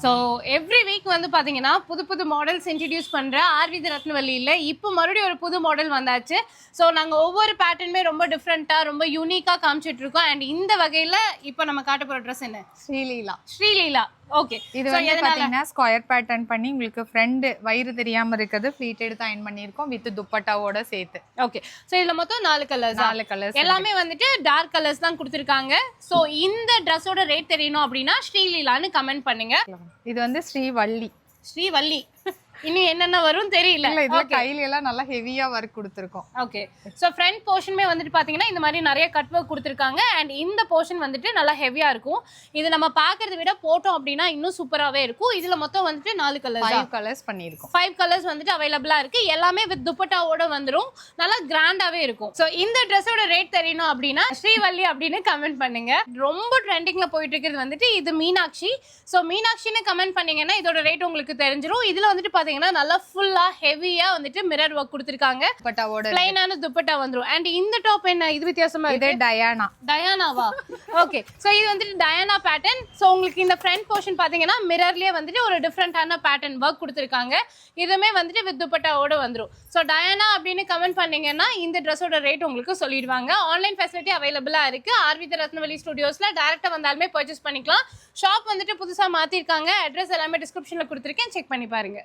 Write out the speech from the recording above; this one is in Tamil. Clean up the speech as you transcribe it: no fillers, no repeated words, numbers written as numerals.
ஸோ எவ்ரி வீக் வந்து பார்த்தீங்கன்னா புது புது மாடல்ஸ் இன்ட்ரடியூஸ் பண்ணுற ஆர்வித் ரத்னவல்லியில் இப்போ மறுபடியும் ஒரு புது மாடல் வந்தாச்சு. ஸோ நாங்கள் ஒவ்வொரு பேட்டர்னுமே ரொம்ப டிஃப்ரெண்ட்டாக ரொம்ப யூனிக்காக காமிச்சிட்டு இருக்கோம். அண்ட் இந்த வகையில் இப்போ நம்ம காட்ட போகிற ட்ரெஸ் என்ன? ஸ்ரீலீலா. ஓகே, இது வந்து பாத்தீங்கன்னா ஸ்கொயர் பேட்டர்ன் பண்ணி உங்களுக்கு ஃப்ரண்ட் வயிறு தெரியாம இருக்குது ஃப்ளீட்டட் தான் அயன் பண்ணியிருக்கோம் வித் துப்பட்டாவோட சேர்த்து. ஓகே, ஸோ இதுல மொத்தம் 4 கலர்ஸ் எல்லாமே வந்துட்டு டார்க் கலர்ஸ் தான் கொடுத்துருக்காங்க. ஸோ இந்த ட்ரெஸ்ஸோட ரேட் தெரியணும் அப்படின்னா ஸ்ரீலீலான்னு கமெண்ட் பண்ணுங்க. இது வந்து ஸ்ரீவள்ளி இன்னும் என்னென்ன வரும் தெரியல. இதுல கையில எல்லாம் நல்லா ஹெவியா வர்க் கொடுத்துருக்கோம். ஓகே, ஸோ ஃப்ரண்ட் போர்ஷனுமே வந்துட்டு பாத்தீங்கன்னா இந்த மாதிரி நிறைய கட் ஒர்க் கொடுத்துருக்காங்க. அண்ட் இந்த போர்ஷன் வந்துட்டு நல்லா ஹெவியா இருக்கும். இது நம்ம பாக்குறத விட போட்டோம் அப்படின்னா இன்னும் சூப்பராகவே இருக்கும். இதுல மொத்தம் வந்துட்டு 4 கலர்ஸ் பண்ணிருக்கோம். 5 கலர்ஸ் வந்துட்டு அவைலபிளா இருக்கு. எல்லாமே வித் துப்பட்டாவோட வந்துடும். நல்லா கிராண்டாவே இருக்கும். ஸோ இந்த ட்ரெஸ்ஸோட ரேட் தெரியணும் அப்படின்னா ஸ்ரீவள்ளி அப்படின்னு கமெண்ட் பண்ணுங்க. ரொம்ப ட்ரெண்டிங்ல போயிட்டு இருக்கிறது வந்துட்டு இது மீனாட்சி. ஸோ மீனாட்சின்னு கமெண்ட் பண்ணீங்கன்னா இதோட ரேட் உங்களுக்கு தெரிஞ்சிடும். இதுல வந்துட்டு நல்லா ஃபுல்லா ஹெவியா வந்துட்டு மிரர் வர்க் கொடுத்திருக்காங்க. துப்பட்டாவோட ப்ளைனான துப்பட்டா வந்துரும். அண்ட் இந்த டாப் என்ன இது வித்தியாசமா இருக்கு? இது டயானாவா? ஓகே, சோ இது வந்துட்டு டயானா பேட்டர்ன். சோ உங்களுக்கு இந்த ஃப்ரண்ட் போர்ஷன் பாத்தீங்கன்னா மிரர்லயே வந்துட்டு ஒரு டிஃபரண்டான பேட்டர்ன் வர்க் கொடுத்திருக்காங்க. இதுமே வந்துட்டு வித் துப்பட்டாவோட வந்துரும். சோ டயானா அப்படின்னு கமெண்ட் பண்ணீங்கன்னா இந்த ட்ரெஸ்ஸோட ரேட் உங்களுக்கு சொல்லிடுவாங்க. ஆன்லைன் ஃபெசிலிட்டி அவைலபிளா இருக்கு. ஆர்வித் ரத்னவல்லி ஸ்டுடியோஸ்ல டைரக்டா வந்தாலுமே பர்ச்சேஸ் பண்ணிக்கலாம். ஷாப் வந்துட்டு புதுசா மாத்திருக்காங்க. அட்ரஸ் எல்லாமே டிஸ்கிரிப்ஷன்ல கொடுத்திருக்கேன், செக் பண்ணி பாருங்க.